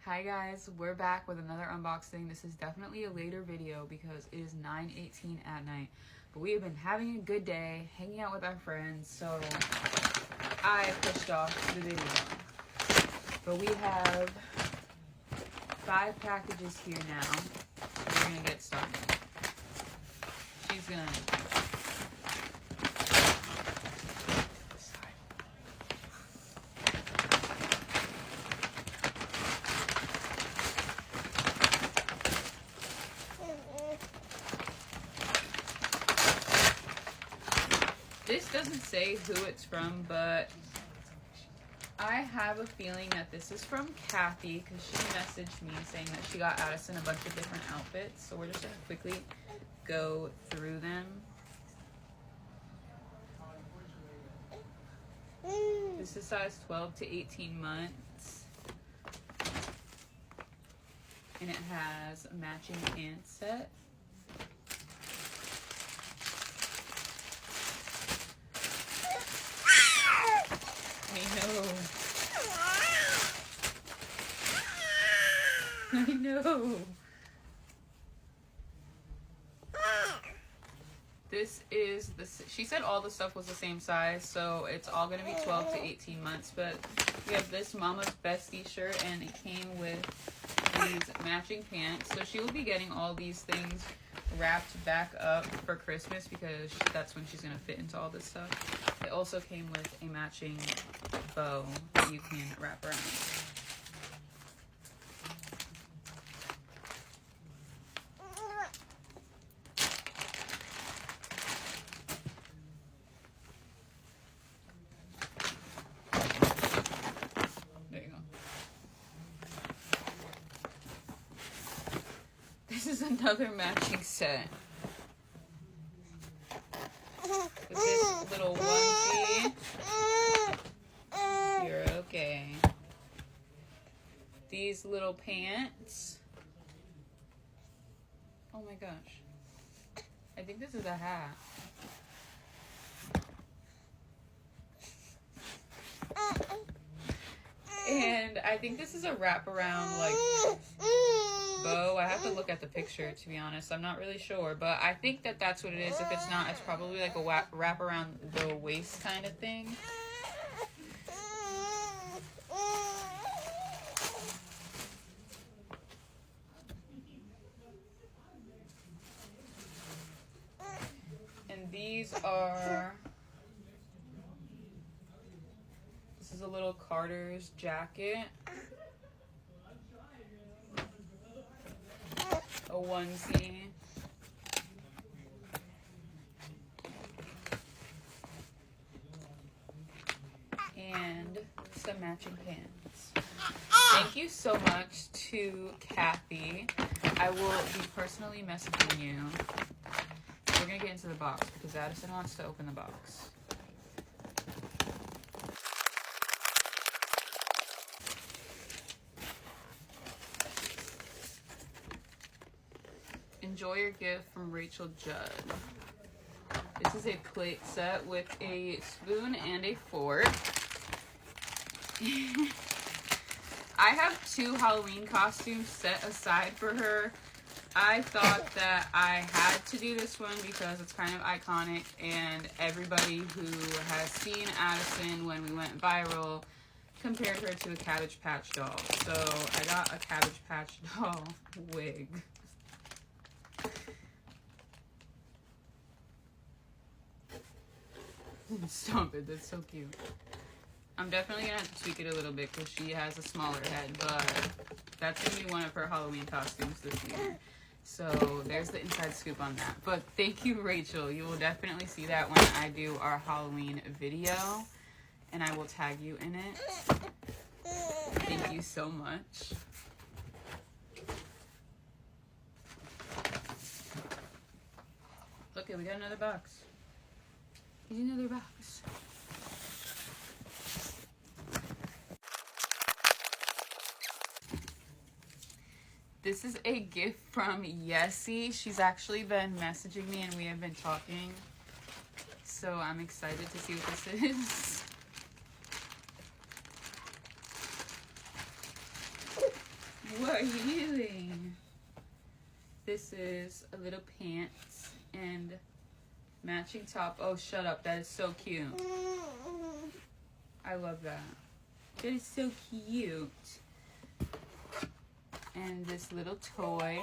Hi guys, we're back with another unboxing. This is definitely a later video because it is 9:18 at night. But we have been having a good day, hanging out with our friends, so I pushed off the video. But we have 5 packages here now. We're gonna get started. She's gonna This doesn't say who it's from, but I have a feeling that this is from Kathy because she messaged me saying that she got Addison a bunch of different outfits. So we're just going to quickly go through them. This is size 12 to 18 months. And it has a matching pants set. I know. This is she said all the stuff was the same size, so it's all going to be 12 to 18 months. But we have this Mama's Bestie shirt, and it came with these matching pants. So she will be getting all these things wrapped back up for Christmas because that's when she's going to fit into all this stuff. It also came with a matching bow that you can wrap around. There you go. This is another matching set. With this little onesie. You're okay. These little pants. Oh my gosh. I think this is a hat. And I think this is a wraparound, like, bow. I have to look at the picture, to be honest. I'm not really sure, but I think that that's what it is. If it's not, it's probably like a wrap around the waist kind of thing. And these are... This is a little Carter's jacket. A onesie. And some matching pants. Thank you so much to Kathy. I will be personally messaging you. We're going to get into the box because Addison wants to open the box. Enjoy your gift from Rachel Judd. This is a plate set with a spoon and a fork. I have 2 Halloween costumes set aside for her. I thought that I had to do this one because it's kind of iconic, and everybody who has seen Addison when we went viral compared her to a Cabbage Patch doll. So I got a Cabbage Patch doll wig. Stop it, that's so cute. I'm definitely gonna have to tweak it a little bit because she has a smaller head, but that's gonna be one of her Halloween costumes this year. So there's the inside scoop on that. But thank you, Rachel. You will definitely see that when I do our Halloween video, and I will tag you in it. Thank you so much. Okay, we got another box. Here's another box. This is a gift from Yessie. She's actually been messaging me and we have been talking. So I'm excited to see what this is. What are you doing? This is a little pants and matching top. Oh, shut up. That is so cute. I love that. That is so cute. And this little toy.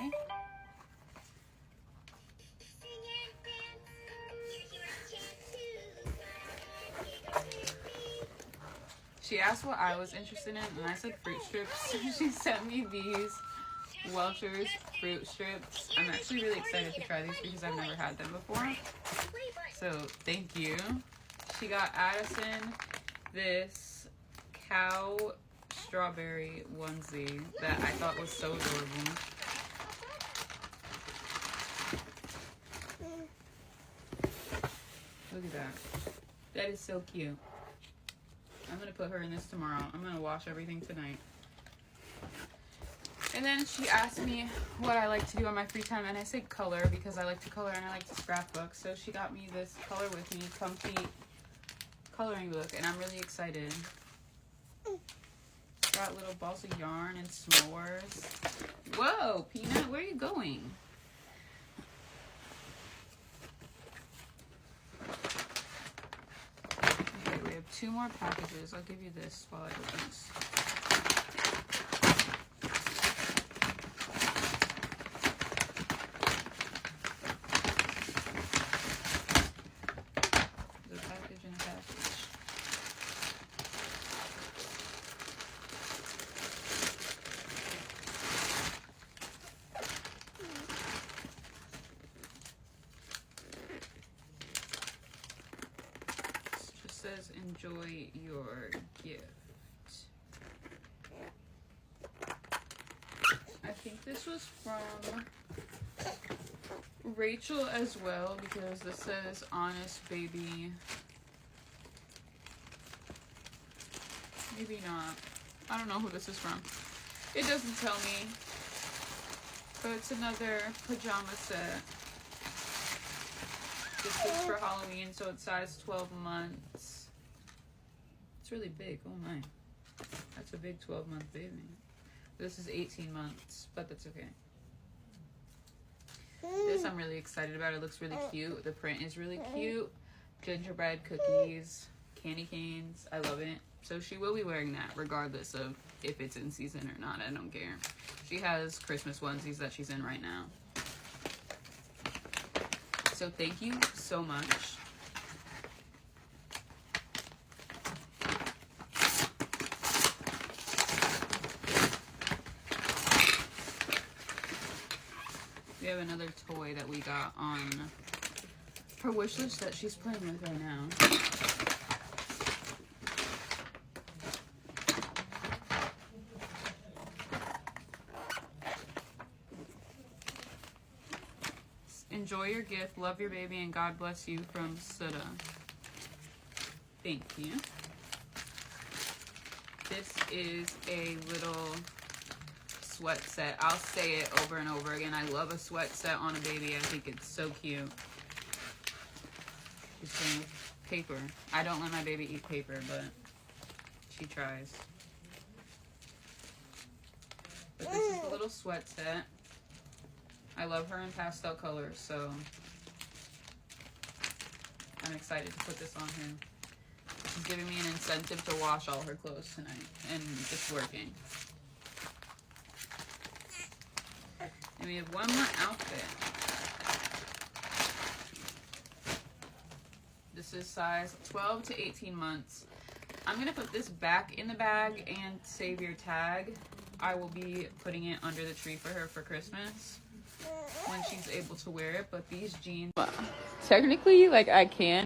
She asked what I was interested in, and I said fruit strips. She sent me these Welch's fruit strips. I'm actually really excited to try these because I've never had them before. So, thank you. She got Addison this cow strawberry onesie that I thought was so adorable. Look at that. That is so cute. I'm going to put her in this tomorrow. I'm going to wash everything tonight. And then she asked me what I like to do on my free time. And I said color because I like to color and I like to scrapbook. So she got me this Color With Me Comfy coloring book. And I'm really excited. Got little balls of yarn and s'mores. Whoa, Peanut, where are you going? Okay, we have 2 more packages. I'll give you this while I open this. There's a package and a package. Says enjoy your gift. I think this was from Rachel as well because this says honest baby. Maybe not. I don't know who this is from. It doesn't tell me. But it's another pajama set. This is for Halloween, so it's size 12 months. It's really big. Oh my. That's a big 12-month baby. This is 18 months, but that's okay. This I'm really excited about. It looks really cute. The print is really cute. Gingerbread cookies, candy canes. I love it. So she will be wearing that regardless of if it's in season or not. I don't care. She has Christmas onesies that she's in right now. So thank you so much. We have another toy that we got on her wish list that she's playing with right now. Enjoy your gift, love your baby, and God bless you from Sudha. Thank you. This is a little sweat set. I'll say it over and over again. I love a sweat set on a baby. I think it's so cute. She's playing with paper. I don't let my baby eat paper, but she tries. But this is a little sweat set. I love her in pastel colors, so I'm excited to put this on her. She's giving me an incentive to wash all her clothes tonight, and it's working. And we have one more outfit. This is size 12 to 18 months. I'm going to put this back in the bag and save your tag. I will be putting it under the tree for her for Christmas when she's able to wear it. But these jeans, technically, like, I can